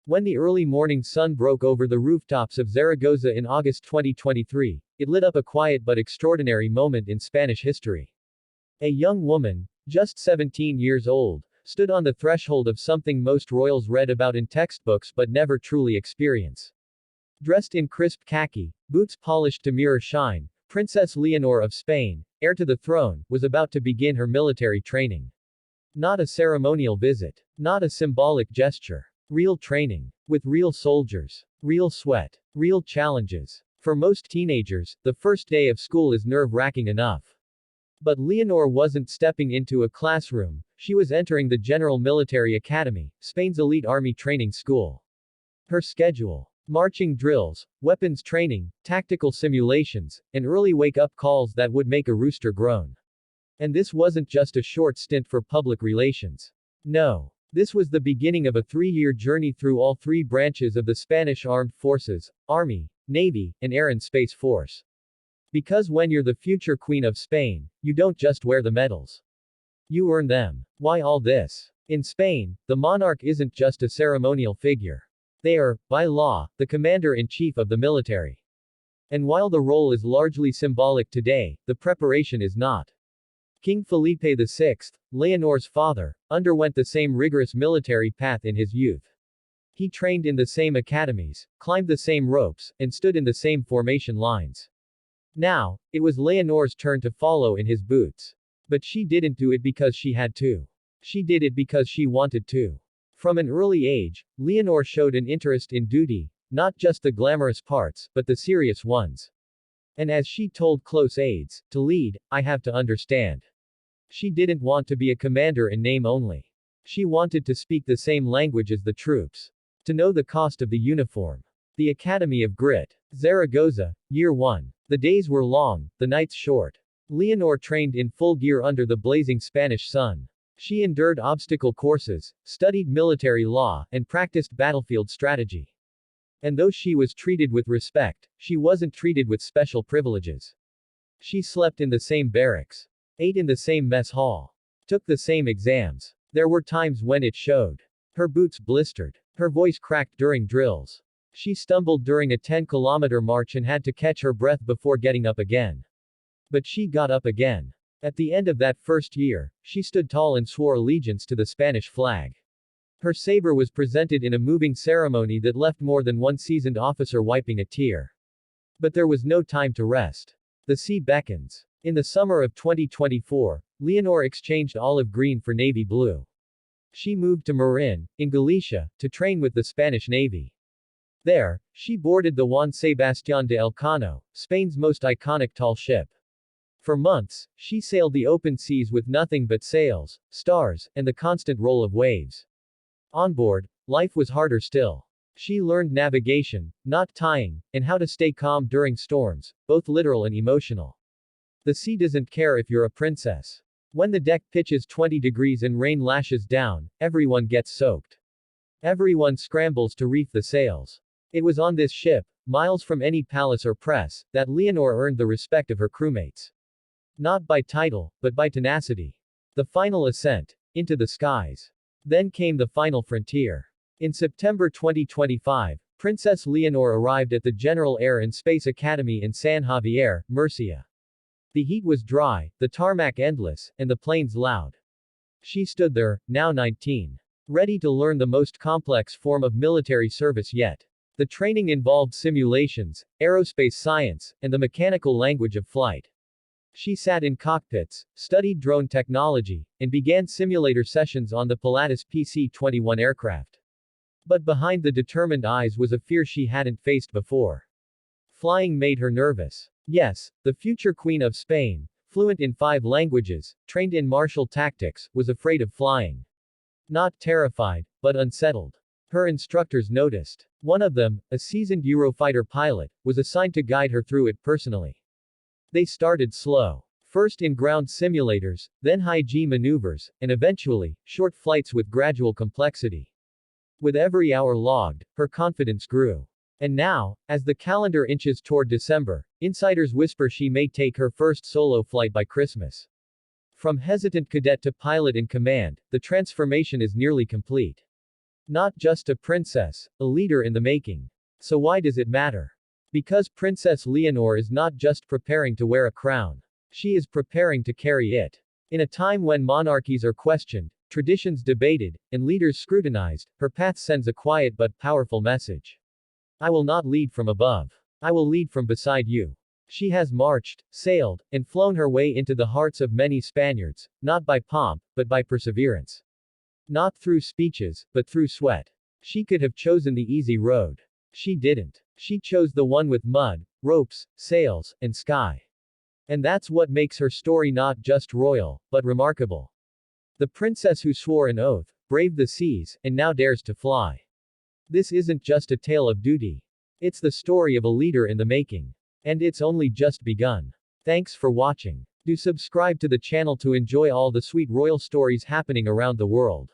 When the early morning sun broke over the rooftops of Zaragoza in August 2023, it lit up a quiet but extraordinary moment in Spanish history. A young woman, just 17 years old, stood on the threshold of something most royals read about in textbooks but never truly experience. Dressed in crisp khaki, boots polished to mirror shine, Princess Leonor of Spain, heir to the throne, was about to begin her military training. Not a ceremonial visit. Not a symbolic gesture. Real training. With real soldiers. Real sweat. Real challenges. For most teenagers, the first day of school is nerve-wracking enough. But Leonor wasn't stepping into a classroom, she was entering the General Military Academy, Spain's elite army training school. Her schedule. Marching drills, weapons training, tactical simulations, and early wake-up calls that would make a rooster groan. And this wasn't just a short stint for public relations. No. This was the beginning of a 3-year journey through all 3 branches of the Spanish Armed Forces, Army, Navy, and Air and Space Force. Because when you're the future Queen of Spain, you don't just wear the medals. You earn them. Why all this? In Spain, the monarch isn't just a ceremonial figure. They are, by law, the commander-in-chief of the military. And while the role is largely symbolic today, the preparation is not. King Felipe VI, Leonor's father, underwent the same rigorous military path in his youth. He trained in the same academies, climbed the same ropes, and stood in the same formation lines. Now, it was Leonor's turn to follow in his boots. But she didn't do it because she had to. She did it because she wanted to. From an early age, Leonor showed an interest in duty, not just the glamorous parts, but the serious ones. And as she told close aides, to lead, I have to understand. She didn't want to be a commander in name only. She wanted to speak the same language as the troops. To know the cost of the uniform. The Academy of Grit. Zaragoza, Year 1. The days were long, the nights short. Leonor trained in full gear under the blazing Spanish sun. She endured obstacle courses, studied military law, and practiced battlefield strategy. And though she was treated with respect, she wasn't treated with special privileges. She slept in the same barracks, ate in the same mess hall, took the same exams. There were times when it showed. Her boots blistered. Her voice cracked during drills. She stumbled during a 10-kilometer march and had to catch her breath before getting up again. But she got up again. At the end of that first year, she stood tall and swore allegiance to the Spanish flag. Her saber was presented in a moving ceremony that left more than one seasoned officer wiping a tear. But there was no time to rest. The sea beckons. In the summer of 2024, Leonor exchanged olive green for navy blue. She moved to Marin, in Galicia, to train with the Spanish Navy. There, she boarded the Juan Sebastián de Elcano, Spain's most iconic tall ship. For months, she sailed the open seas with nothing but sails, stars, and the constant roll of waves. On board, life was harder still. She learned navigation, knot tying, and how to stay calm during storms, both literal and emotional. The sea doesn't care if you're a princess. When the deck pitches 20 degrees and rain lashes down, everyone gets soaked. Everyone scrambles to reef the sails. It was on this ship, miles from any palace or press, that Leonor earned the respect of her crewmates. Not by title, but by tenacity. The final ascent, into the skies. Then came the final frontier. In September 2025, Princess Leonor arrived at the General Air and Space Academy in San Javier, Murcia. The heat was dry, the tarmac endless, and the planes loud. She stood there, now 19. Ready to learn the most complex form of military service yet. The training involved simulations, aerospace science, and the mechanical language of flight. She sat in cockpits, studied drone technology, and began simulator sessions on the Pilatus PC-21 aircraft. But behind the determined eyes was a fear she hadn't faced before. Flying made her nervous. Yes, the future Queen of Spain, fluent in 5 languages, trained in martial tactics, was afraid of flying. Not terrified, but unsettled. Her instructors noticed. One of them, a seasoned Eurofighter pilot, was assigned to guide her through it personally. They started slow. First in ground simulators, then high-G maneuvers, and eventually, short flights with gradual complexity. With every hour logged, her confidence grew. And now, as the calendar inches toward December, insiders whisper she may take her first solo flight by Christmas. From hesitant cadet to pilot in command, the transformation is nearly complete. Not just a princess, a leader in the making. So why does it matter? Because Princess Leonor is not just preparing to wear a crown. She is preparing to carry it. In a time when monarchies are questioned, traditions debated, and leaders scrutinized, her path sends a quiet but powerful message. I will not lead from above. I will lead from beside you. She has marched, sailed, and flown her way into the hearts of many Spaniards, not by pomp, but by perseverance. Not through speeches, but through sweat. She could have chosen the easy road. She didn't. She chose the one with mud, ropes, sails, and sky. And that's what makes her story not just royal, but remarkable. The princess who swore an oath, braved the seas, and now dares to fly. This isn't just a tale of duty. It's the story of a leader in the making. And it's only just begun. Thanks for watching. Do subscribe to the channel to enjoy all the sweet royal stories happening around the world.